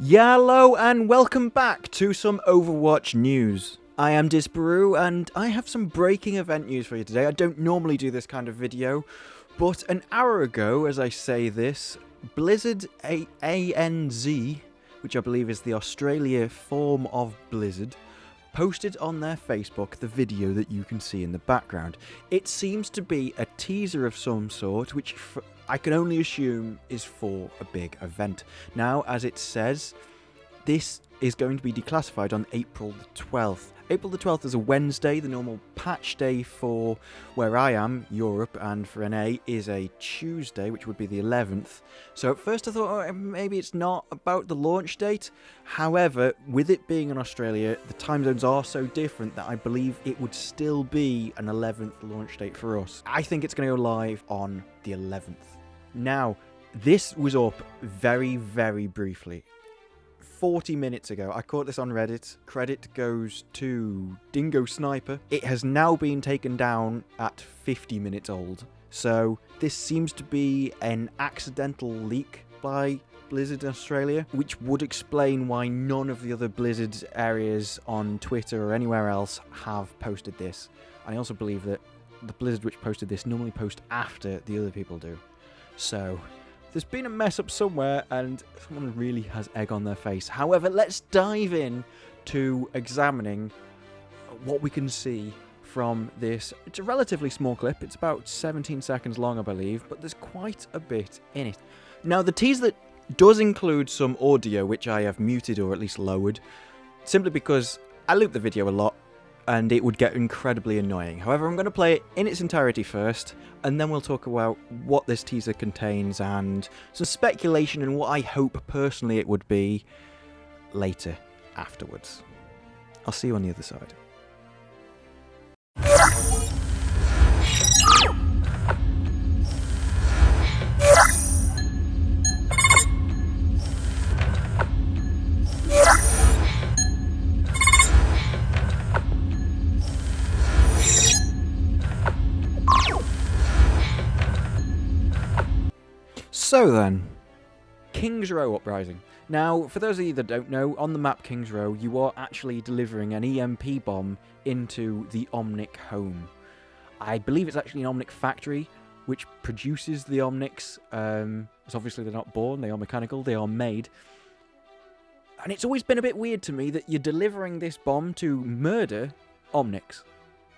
Hello and welcome back to some Overwatch news. I am Disparu and I have some breaking event news for you today. I don't normally do this kind of video, but an hour ago, as I say this, Blizzard ANZ, which I believe is the Australia form of Blizzard, posted on their Facebook the video that you can see in the background. It seems to be a teaser of some sort, which I can only assume is for a big event. Now, as it says, this is going to be declassified on April the 12th. April the 12th is a Wednesday. The normal patch day for where I am, Europe, and for NA is a Tuesday, which would be the 11th. So at first I thought, oh, maybe it's not about the launch date. However, with it being in Australia, the time zones are so different that I believe it would still be an 11th launch date for us. I think it's going to go live on the 11th. Now, this was up very, very briefly. 40 minutes ago. I caught this on Reddit. Credit goes to Dingo Sniper. It has now been taken down at 50 minutes old. So this seems to be an accidental leak by Blizzard Australia, which would explain why none of the other Blizzard areas on Twitter or anywhere else have posted this. I also believe that the Blizzard which posted this normally post after the other people do. So there's been a mess up somewhere and someone really has egg on their face. However, let's dive in to examining what we can see from this. It's a relatively small clip. It's about 17 seconds long, I believe, but there's quite a bit in it. Now, the teaser does include some audio, which I have muted or at least lowered, simply because I loop the video a lot and it would get incredibly annoying. However, I'm going to play it in its entirety first, and then we'll talk about what this teaser contains and some speculation and what I hope personally it would be later, afterwards. I'll see you on the other side. So then, King's Row Uprising. Now, for those of you that don't know, on the map King's Row, you are actually delivering an EMP bomb into the Omnic home. I believe it's actually an Omnic factory, which produces the Omnics. So obviously they're not born, they are mechanical, they are made. And it's always been a bit weird to me that you're delivering this bomb to murder Omnics.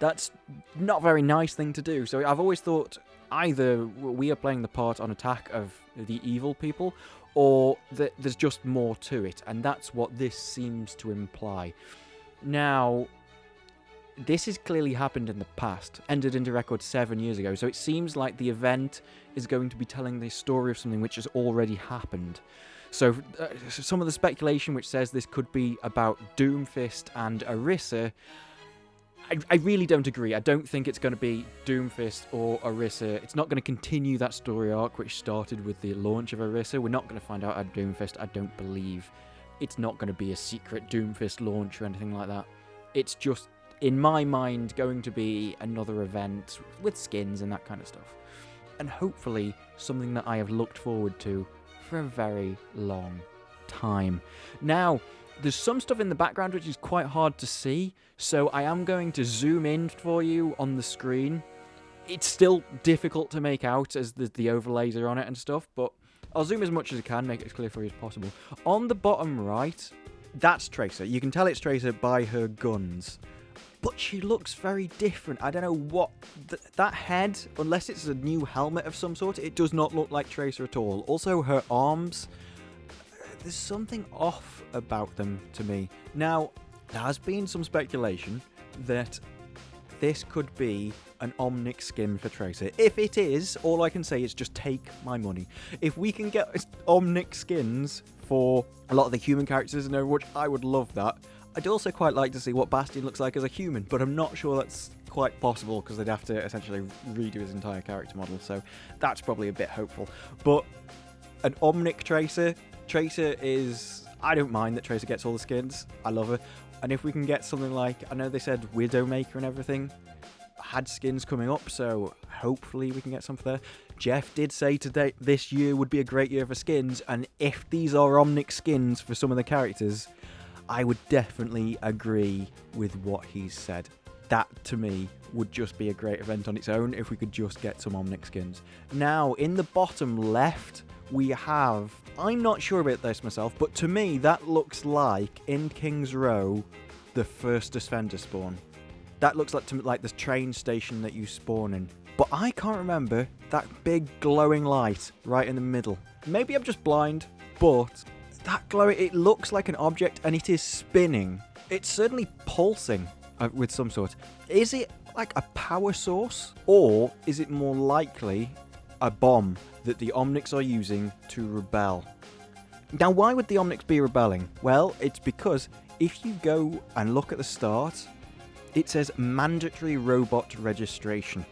That's not a very nice thing to do. So I've always thought either we are playing the part on attack of the evil people, or that there's just more to it, and that's what this seems to imply. Now, this has clearly happened in the past, entered into record 7 years ago, so it seems like the event is going to be telling the story of something which has already happened. So some of the speculation which says this could be about Doomfist and Orisa, I really don't agree. I don't think it's going to be Doomfist or Orisa. It's not going to continue that story arc which started with the launch of Orisa. We're not going to find out at Doomfist, I don't believe. It's not going to be a secret Doomfist launch or anything like that. It's just, in my mind, going to be another event with skins and that kind of stuff. And hopefully something that I have looked forward to for a very long time. Now, there's some stuff in the background which is quite hard to see, so I am going to zoom in for you on the screen. It's still difficult to make out as the overlays are on it and stuff, but I'll zoom as much as I can, make it as clear for you as possible. On the bottom right, that's Tracer. You can tell it's Tracer by her guns, but she looks very different. I don't know what... that head, unless it's a new helmet of some sort, it does not look like Tracer at all. Also, her arms... there's something off about them to me. Now, there has been some speculation that this could be an Omnic skin for Tracer. If it is, all I can say is just take my money. If we can get Omnic skins for a lot of the human characters in Overwatch, I would love that. I'd also quite like to see what Bastion looks like as a human, but I'm not sure that's quite possible because they'd have to essentially redo his entire character model, so that's probably a bit hopeful. But an Omnic Tracer is... I don't mind that Tracer gets all the skins. I love her. And if we can get something like... I know they said Widowmaker and everything. had skins coming up, so hopefully we can get some for there. Jeff did say today this year would be a great year for skins, and if these are Omnic skins for some of the characters, I would definitely agree with what he's said. That, to me, would just be a great event on its own if we could just get some Omnic skins. Now, in the bottom left, we have... I'm not sure about this myself, but to me, that looks like, in King's Row, the first Defender spawn. That looks like the train station that you spawn in. But I can't remember that big glowing light right in the middle. Maybe I'm just blind, but that glowing, it looks like an object and it is spinning. It's certainly pulsing with some sort. Is it like a power source, or is it more likely a bomb that the Omnics are using to rebel? Now, why would the Omnics be rebelling? Well, it's because if you go and look at the start, it says mandatory robot registration.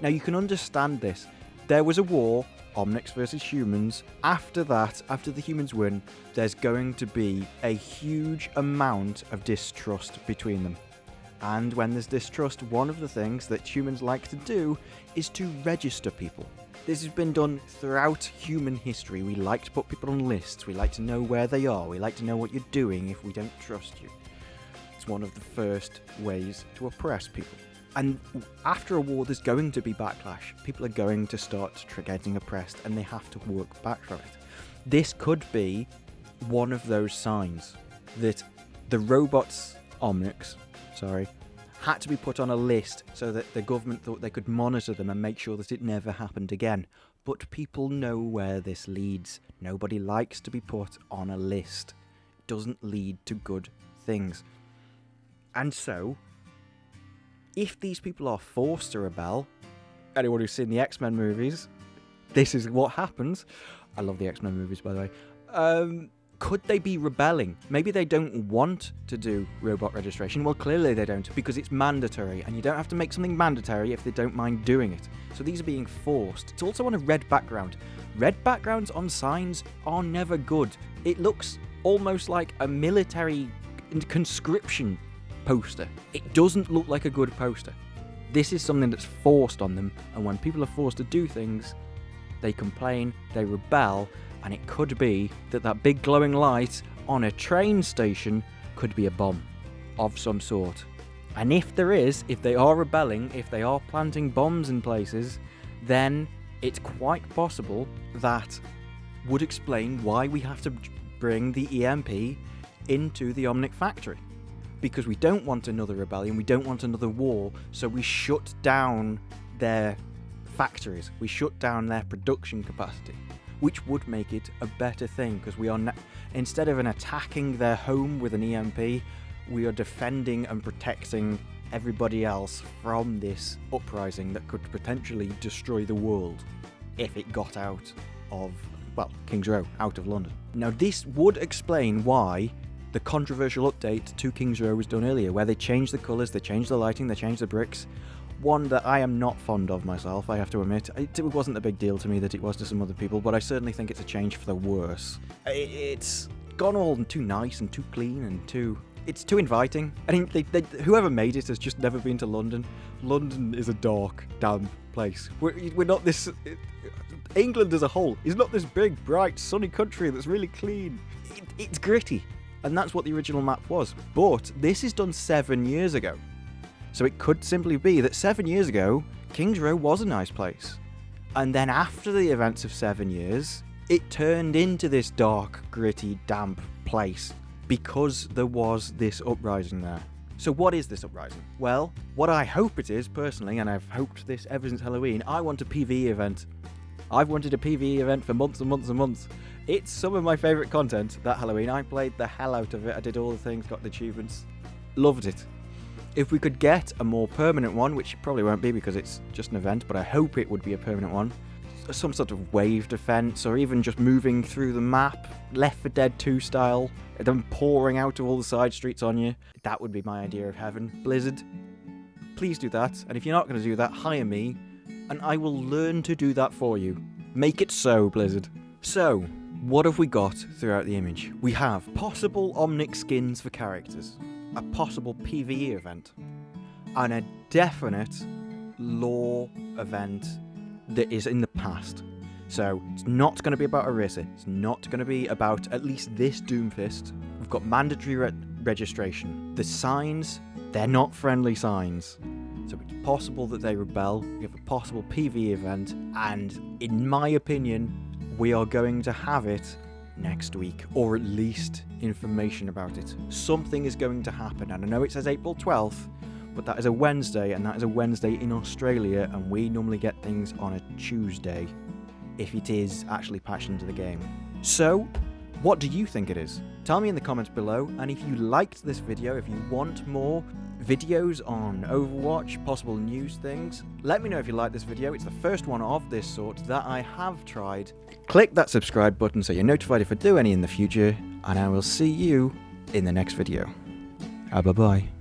Now, you can understand this. There was a war, Omnics versus humans. After that, after the humans win, there's going to be a huge amount of distrust between them. And when there's distrust, one of the things that humans like to do is to register people. This has been done throughout human history. We like to put people on lists. We like to know where they are. We like to know what you're doing if we don't trust you. It's one of the first ways to oppress people. And after a war, there's going to be backlash. People are going to start getting oppressed, and they have to work back from it. This could be one of those signs that the robots, Omnics, had to be put on a list so that the government thought they could monitor them and make sure that it never happened again. But people know where this leads. Nobody likes to be put on a list. It doesn't lead to good things. And so, if these people are forced to rebel, anyone who's seen the X-Men movies, this is what happens. I love the X-Men movies, by the way. Could they be rebelling? Maybe they don't want to do robot registration. Well, clearly they don't, because it's mandatory, and you don't have to make something mandatory if they don't mind doing it. So these are being forced. It's also on a red background. Red backgrounds on signs are never good. It looks almost like a military conscription poster. It doesn't look like a good poster. This is something that's forced on them, and when people are forced to do things, they complain, they rebel, and it could be that that big glowing light on a train station could be a bomb of some sort. And if there is, if they are rebelling, if they are planting bombs in places, then it's quite possible that would explain why we have to bring the EMP into the Omnic factory. Because we don't want another rebellion, we don't want another war, so we shut down their factories, we shut down their production capacity, which would make it a better thing, because we are instead of attacking their home with an EMP, we are defending and protecting everybody else from this uprising that could potentially destroy the world if it got out of, well, King's Row, out of London. Now, this would explain why the controversial update to King's Row was done earlier, where they changed the colours, they changed the lighting, they changed the bricks. One that I am not fond of myself, I have to admit. It wasn't a big deal to me that it was to some other people, but I certainly think it's a change for the worse. It's gone all too nice and too clean and it's too inviting. I mean, whoever made it has just never been to London. London is a dark, damp place. We're not this... England as a whole is not this big, bright, sunny country that's really clean. It's gritty. And that's what the original map was. But this is done 7 years ago. So it could simply be that 7 years ago, King's Row was a nice place. And then after the events of 7 years, it turned into this dark, gritty, damp place because there was this uprising there. So what is this uprising? Well, what I hope it is, personally, and I've hoped this ever since Halloween, I want a PvE event. I've wanted a PvE event for months and months and months. It's some of my favourite content, that Halloween. I played the hell out of it. I did all the things, got the achievements. Loved it. If we could get a more permanent one, which it probably won't be because it's just an event, but I hope it would be a permanent one, some sort of wave defense, or even just moving through the map, Left 4 Dead 2 style, them pouring out of all the side streets on you, that would be my idea of heaven. Blizzard, please do that, and if you're not going to do that, hire me, and I will learn to do that for you. Make it so, Blizzard. So, what have we got throughout the image? We have possible Omnic skins for characters, a possible PvE event, and a definite lore event that is in the past. So it's not going to be about Orisa. It's not going to be about at least this Doomfist. We've got mandatory registration. The signs, they're not friendly signs. So it's possible that they rebel. We have a possible PvE event. And in my opinion, we are going to have it next week, or at least information about it. Something is going to happen. And I know it says April 12th, but that is a Wednesday, and that is a Wednesday in Australia, and we normally get things on a Tuesday, if it is actually patched into the game. So, what do you think it is? Tell me in the comments below, and if you liked this video, if you want more videos on Overwatch, possible news things, let me know if you like this video. It's the first one of this sort that I have tried. Click that subscribe button so you're notified if I do any in the future, and I will see you in the next video. Bye-bye.